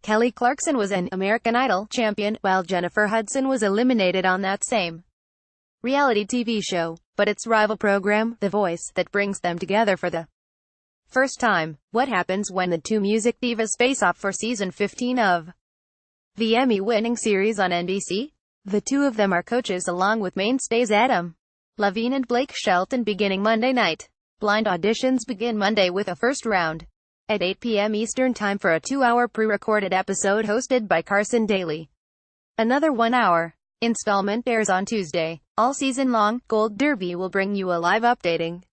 Kelly Clarkson was an American Idol champion, while Jennifer Hudson was eliminated on that same reality TV show. But it's rival program, The Voice, that brings them together for the first time. What happens when the two music divas face off for season 15 of the Emmy-winning series on NBC? The two of them are coaches along with mainstays Adam Levine and Blake Shelton beginning Monday night. Blind auditions begin Monday with a first round at 8 p.m. Eastern Time for a 2-hour pre-recorded episode hosted by Carson Daly. Another 1-hour installment airs on Tuesday. All season long, Gold Derby will bring you a live updating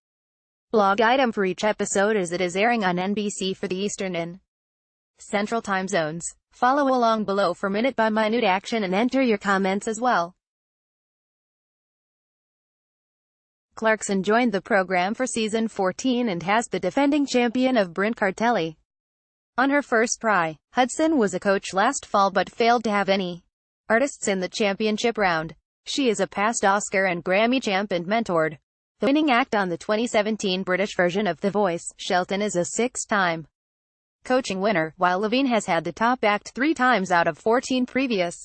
blog item for each episode as it is airing on NBC for the Eastern and Central time zones. Follow along below for minute-by-minute action and enter your comments as well. Clarkson joined the program for season 14 and has the defending champion of Bryn Cartelli on her first try. Hudson was a coach last fall but failed to have any artists in the championship round. She is a past Oscar and Grammy champ and mentored the winning act on the 2017 British version of The Voice. Shelton is a 6-time coaching winner, while Levine has had the top act 3 times out of 14 previous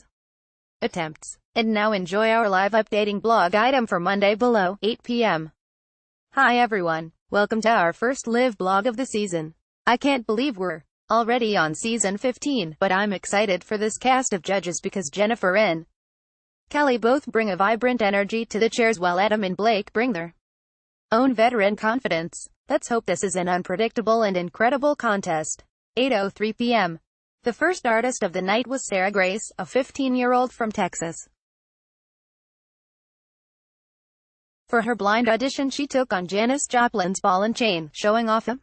attempts. And now enjoy our live updating blog item for Monday below 8 p.m. Hi everyone, welcome to our first live blog of the season. I can't believe we're already on season 15, but I'm excited for this cast of judges because Jennifer and Kelly both bring a vibrant energy to the chairs while Adam and Blake bring their own veteran confidence. Let's hope this is an unpredictable and incredible contest. 8:03 p.m. The first artist of the night was Sarah Grace, a 15-year-old from Texas. For her blind audition she took on Janis Joplin's Ball and Chain, showing off a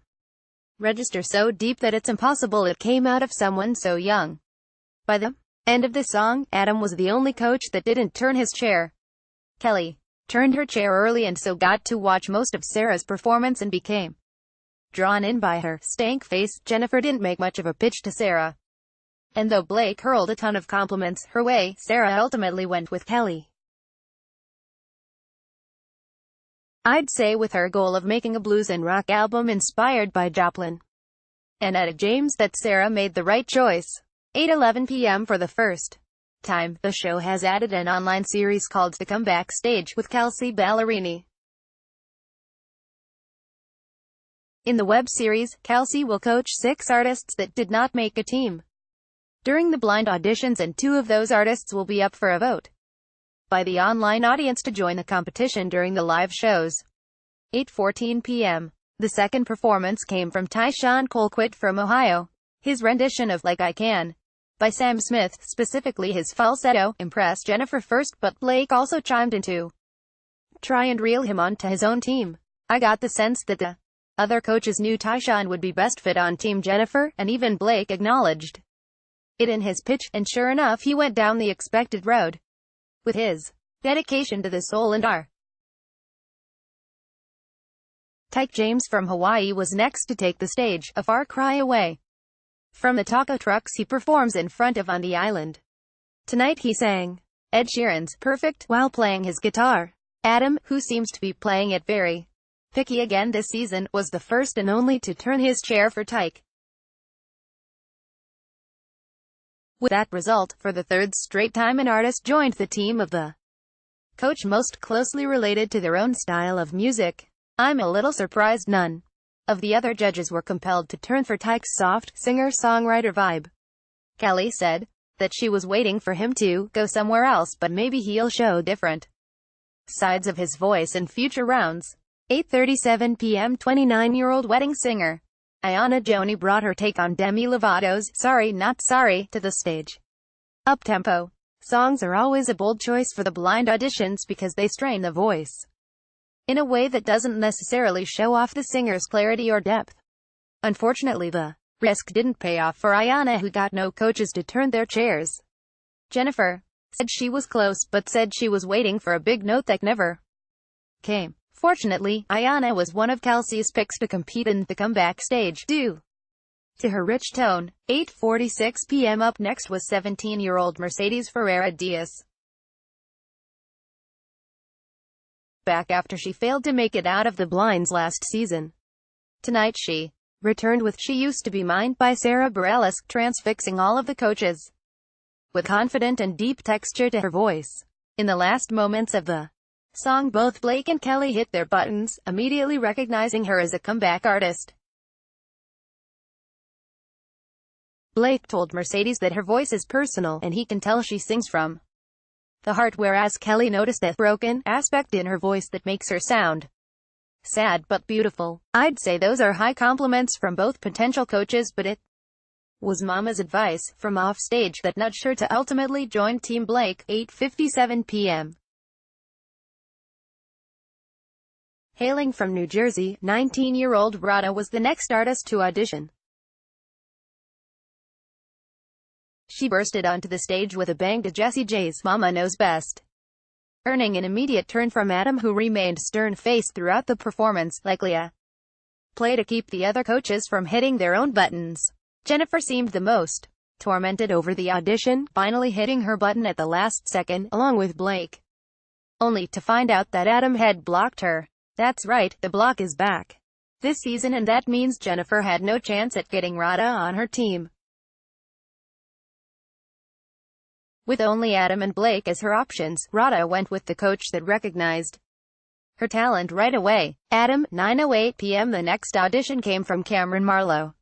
register so deep that it's impossible it came out of someone so young. By the end of the song, Adam was the only coach that didn't turn his chair. Kelly turned her chair early and so got to watch most of Sarah's performance and became drawn in by her stank face. Jennifer didn't make much of a pitch to Sarah. And though Blake hurled a ton of compliments her way, Sarah ultimately went with Kelly. I'd say with her goal of making a blues and rock album inspired by Joplin and Etta James that Sarah made the right choice. 8:11 p.m. For the first time, the show has added an online series called The Comeback Stage with Kelsey Ballerini. In the web series, Kelsey will coach 6 artists that did not make a team during the blind auditions, and 2 of those artists will be up for a vote by the online audience to join the competition during the live shows. 8:14 p.m. The second performance came from Tyshawn Colquitt from Ohio. His rendition of Like I Can by Sam Smith, specifically his falsetto, impressed Jennifer first, but Blake also chimed in to try and reel him onto his own team. I got the sense that the other coaches knew Tyshawn would be best fit on Team Jennifer, and even Blake acknowledged it in his pitch, and sure enough he went down the expected road with his dedication to the soul and R. Tyke James from Hawaii was next to take the stage, a far cry away from the taco trucks he performs in front of on the island. Tonight he sang Ed Sheeran's Perfect while playing his guitar. Adam, who seems to be playing it very picky again this season, was the first and only to turn his chair for Tyke. With that result, for the third straight time an artist joined the team of the coach most closely related to their own style of music. I'm a little surprised none of the other judges were compelled to turn for Tyke's soft, singer-songwriter vibe. Kelly said that she was waiting for him to go somewhere else, but maybe he'll show different sides of his voice in future rounds. 8:37 p.m. 29-year-old wedding singer Ayana Joni brought her take on Demi Lovato's Sorry Not Sorry to the stage. Up-tempo songs are always a bold choice for the blind auditions because they strain the voice in a way that doesn't necessarily show off the singer's clarity or depth. Unfortunately, the risk didn't pay off for Ayana, who got no coaches to turn their chairs. Jennifer said she was close, but said she was waiting for a big note that never came. Fortunately, Ayana was one of Kelsey's picks to compete in the comeback stage, due to her rich tone. 8:46 p.m. Up next was 17-year-old Mercedes Ferreira Diaz. Back after she failed to make it out of the blinds last season. Tonight she returned with She Used to Be Mine by Sarah Bareilles, transfixing all of the coaches with confident and deep texture to her voice. In the last moments of the song, both Blake and Kelly hit their buttons, immediately recognizing her as a comeback artist. Blake told Mercedes that her voice is personal, and he can tell she sings from the heart, whereas Kelly noticed a broken aspect in her voice that makes her sound sad but beautiful. I'd say those are high compliments from both potential coaches, but it was Mama's advice from offstage that nudged her to ultimately join Team Blake. 8:57 p.m. Hailing from New Jersey, 19-year-old Rada was the next artist to audition. She bursted onto the stage with a bang to Jessie J's Mama Knows Best, earning an immediate turn from Adam, who remained stern-faced throughout the performance, likely a play to keep the other coaches from hitting their own buttons. Jennifer seemed the most tormented over the audition, finally hitting her button at the last second, along with Blake, only to find out that Adam had blocked her. That's right, the block is back this season, and that means Jennifer had no chance at getting Rada on her team. With only Adam and Blake as her options, Rada went with the coach that recognized her talent right away. Adam. 9:08 p.m. The next audition came from Cameron Marlowe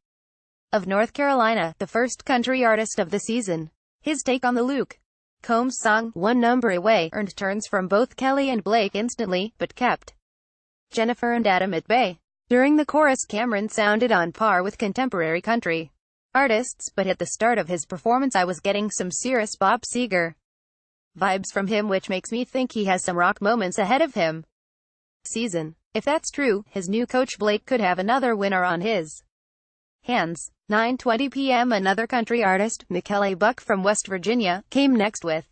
of North Carolina, the first country artist of the season. His take on the Luke Combs song, One Number Away, earned turns from both Kelly and Blake instantly, but kept Jennifer and Adam at bay. During the chorus, Cameron sounded on par with contemporary country artists, but at the start of his performance I was getting some serious Bob Seger vibes from him, which makes me think he has some rock moments ahead of him season. If that's true, his new coach Blake could have another winner on his hands. 9:20 p.m. Another country artist, Michele Buck from West Virginia, came next with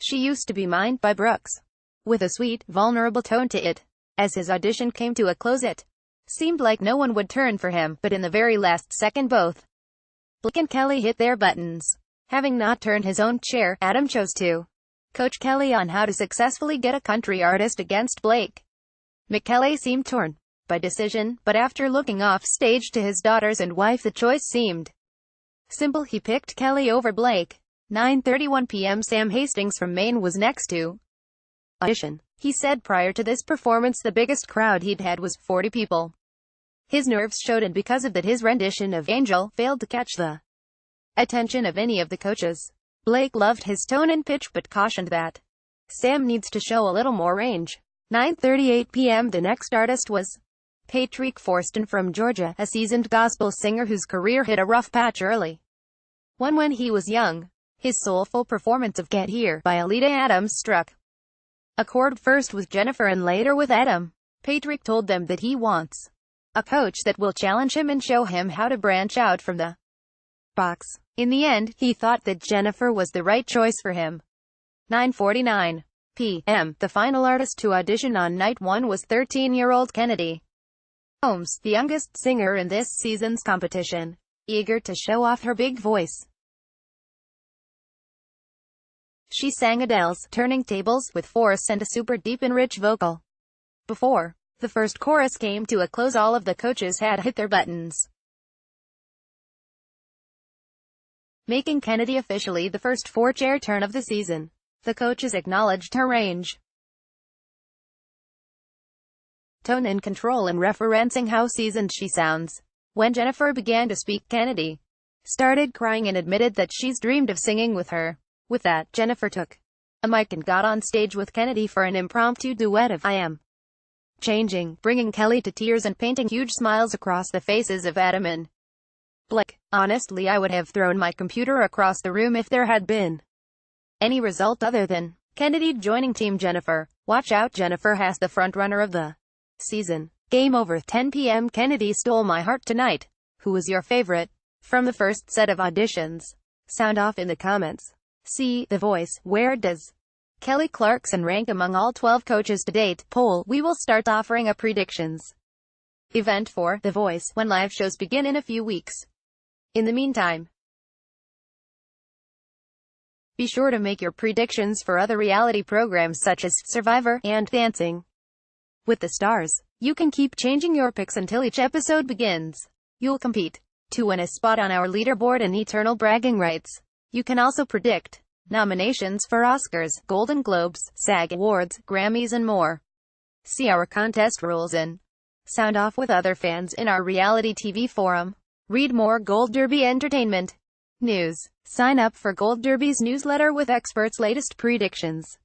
She Used to Be Mine by Brooks. With a sweet, vulnerable tone to it. As his audition came to a close, it seemed like no one would turn for him, but in the very last second both Blake and Kelly hit their buttons. Having not turned his own chair, Adam chose to coach Kelly on how to successfully get a country artist against Blake. Michele seemed torn by decision, but after looking off stage to his daughters and wife, the choice seemed simple. He picked Kelly over Blake. 9:31 p.m. Sam Hastings from Maine was next to audition. He said prior to this performance the biggest crowd he'd had was 40 people. His nerves showed, and because of that his rendition of Angel failed to catch the attention of any of the coaches. Blake loved his tone and pitch, but cautioned that Sam needs to show a little more range. 9:38 p.m. The next artist was Patrick Forston from Georgia, a seasoned gospel singer whose career hit a rough patch early when he was young. His soulful performance of Get Here by Alida Adams struck a chord first with Jennifer and later with Adam. Patrick told them that he wants a coach that will challenge him and show him how to branch out from the box. In the end, he thought that Jennifer was the right choice for him. 9:49 p.m. The final artist to audition on night one was 13-year-old Kennedy Combs, the youngest singer in this season's competition. Eager to show off her big voice, she sang Adele's Turning Tables with force and a super deep and rich vocal. Before the first chorus came to a close, all of the coaches had hit their buttons, making Kennedy officially the first four-chair turn of the season. The coaches acknowledged her range, tone and control in referencing how seasoned she sounds. When Jennifer began to speak, Kennedy started crying and admitted that she's dreamed of singing with her. With that, Jennifer took a mic and got on stage with Kennedy for an impromptu duet of I Am Changing, bringing Kelly to tears and painting huge smiles across the faces of Adam and Blake. Honestly, I would have thrown my computer across the room if there had been any result other than Kennedy joining Team Jennifer. Watch out, Jennifer has the frontrunner of the season. Game over. 10 p.m. Kennedy Stole My Heart Tonight. Who was your favorite from the first set of auditions? Sound off in the comments. See The Voice. Where does Kelly Clarkson rank among all 12 coaches to date? Poll. We will start offering a predictions event for The Voice when live shows begin in a few weeks. In the meantime, be sure to make your predictions for other reality programs such as Survivor and Dancing with the Stars. You can keep changing your picks until each episode begins. You'll compete to win a spot on our leaderboard and eternal bragging rights. You can also predict nominations for Oscars, Golden Globes, SAG Awards, Grammys and more. See our contest rules and sound off with other fans in our reality TV forum. Read more Gold Derby entertainment news. Sign up for Gold Derby's newsletter with experts' latest predictions.